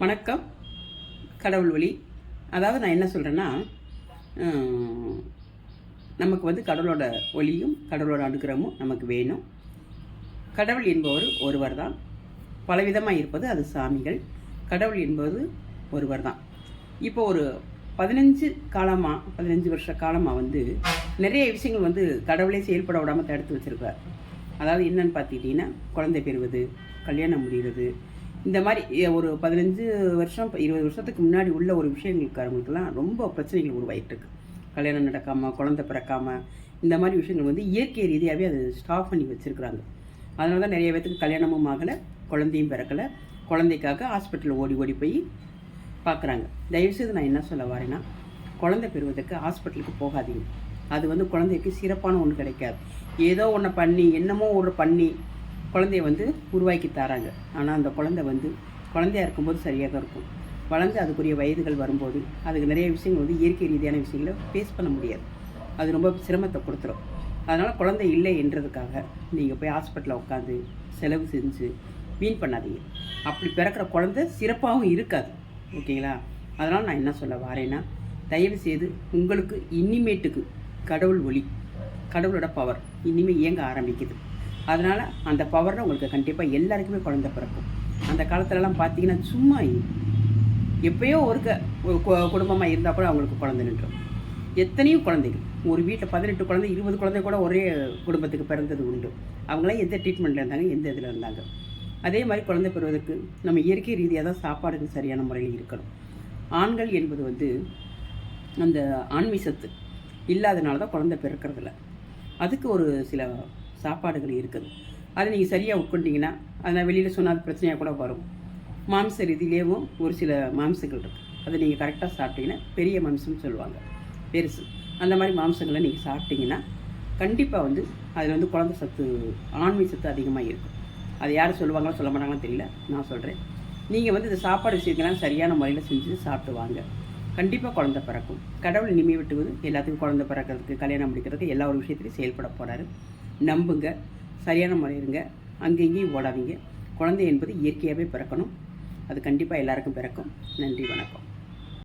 வணக்கம். கடவுள் வழி. அதாவது நான் என்ன சொல்கிறேன்னா, நமக்கு வந்து கடவுளோட ஒளியும் கடவுளோட அனுகிரகமும் நமக்கு வேணும். கடவுள் என்பவர் ஒருவர் தான். பலவிதமாக இருப்பது அது சாமிகள். கடவுள் என்பது ஒருவர் தான். இப்போ ஒரு 15 வருஷ காலமாக வந்து நிறைய விஷயங்கள் வந்து கடவுளே செயல்பட விடாமல் தடுத்து வச்சுருக்கார். அதாவது என்னென்னு பார்த்துக்கிட்டிங்கன்னா, குழந்தை பெறுவது, கல்யாணம் முடிகிறது, இந்த மாதிரி ஒரு 15 வருஷம் 20 வருஷத்துக்கு முன்னாடி உள்ள ஒரு விஷயங்களுக்காரங்களுக்கெல்லாம் ரொம்ப பிரச்சனைகள் உருவாகிட்டுருக்கு. கல்யாணம் நடக்காமல், குழந்தை பிறக்காமல், இந்த மாதிரி விஷயங்கள் வந்து இயற்கை ரீதியாகவே அது ஸ்டாப் பண்ணி வச்சுருக்குறாங்க. அதனால தான் நிறைய பேத்துக்கு கல்யாணமும் ஆகலை, குழந்தையும் பிறக்கலை. குழந்தைக்காக ஹாஸ்பிட்டலில் ஓடி ஓடி போய் பார்க்குறாங்க. தயவுசெய்து நான் என்ன சொல்ல வரேன்னா, குழந்தை பெறுவதற்கு ஹாஸ்பிட்டலுக்கு போகாதீங்க. அது வந்து குழந்தைக்கு சிறப்பான ஒன்று கிடைக்காது. ஏதோ ஒன்று பண்ணி, என்னமோ ஒன்று பண்ணி குழந்தைய வந்து உருவாக்கி தராங்க. ஆனால் அந்த குழந்தை வந்து குழந்தையாக இருக்கும்போது சரியாக இருக்கும். வளர்ந்து அதுக்குரிய வயதுகள் வரும்போது அதுக்கு நிறைய விஷயங்கள் வந்து இயற்கை ரீதியான விஷயங்களை ஃபேஸ் பண்ண முடியாது. அது ரொம்ப சிரமத்தை கொடுத்துரும். அதனால் குழந்தை இல்லை என்றதுக்காக நீங்கள் போய் ஹாஸ்பிட்டலில் உட்காந்து செலவு செஞ்சு வீண் பண்ணாதீங்க. அப்படி பிறக்கிற குழந்தை சிறப்பாகவும் இருக்காது. ஓகேங்களா? அதனால் நான் என்ன சொல்ல வரேன்னா, தயவு செய்து உங்களுக்கு இனிமேட்டுக்கு கடவுள் ஒளி, கடவுளோட பவர் இனிமேல் இயங்க ஆரம்பிக்குது. அதனால் அந்த பவரில் உங்களுக்கு கண்டிப்பாக எல்லாருக்குமே குழந்தை பிறக்கும். அந்த காலத்துலலாம் பார்த்தீங்கன்னா, சும்மா எப்போயோ ஒரு குடும்பமாக இருந்தால் கூட அவங்களுக்கு குழந்தை நின்றும். எத்தனையோ குழந்தைகள், ஒரு வீட்டில் 18 குழந்தை 20 குழந்தை கூட ஒரே குடும்பத்துக்கு பிறந்தது உண்டு. அவங்களாம் எந்த ட்ரீட்மெண்ட்டில் இருந்தாங்க, எந்த இதில் இருந்தாங்க. அதே மாதிரி குழந்தை பெறுவதற்கு நம்ம இயற்கை ரீதியாக தான் சாப்பாடுக்கு சரியான முறையில் இருக்கணும். ஆண்கள் என்பது வந்து அந்த ஆன்மீசத்து இல்லாதனால தான் குழந்தை பிறக்கிறதில்ல. அதுக்கு ஒரு சில சாப்பாடுகள் இருக்குது. அதை நீங்கள் சரியாக உட்கொண்டீங்கன்னா, அதை வெளியில் சொன்னால் அது பிரச்சனையாக கூட வரும். மாம்ச ரீதியிலேயும் ஒரு சில மாம்சங்கள் இருக்குது. அதை நீங்கள் கரெக்டாக சாப்பிட்டீங்கன்னா, பெரிய மாம்சம்னு சொல்லுவாங்க, பெருசு. அந்த மாதிரி மாம்சங்களை நீங்கள் சாப்பிட்டீங்கன்னா கண்டிப்பாக வந்து அதில் வந்து குழந்தை சத்து, ஆண்மை சத்து அதிகமாக இருக்கும். அதை யார் சொல்லுவாங்களோ சொல்ல மாட்டாங்களோ தெரியல, நான் சொல்கிறேன். நீங்கள் வந்து இந்த சாப்பாடு விஷயத்தெல்லாம் சரியான முறையில் செஞ்சு சாப்பிட்டு வாங்க. கண்டிப்பாக குழந்தை பிறக்கும். கடவுள் நிம்மி விட்டுவது எல்லாத்துக்கும் குழந்தை பிறக்கிறதுக்கு, கல்யாணம் முடிக்கிறதுக்கு எல்லா ஒரு விஷயத்துலையும் செயல்பட போகிறாரு. நம்புங்க, சரியான முறை இருங்க, அங்கேயும் ஓடாதீங்க. குழந்தை என்பது இயற்கையாகவே பிறக்கணும். அது கண்டிப்பாக எல்லாருக்கும் பிறக்கும். நன்றி, வணக்கம்.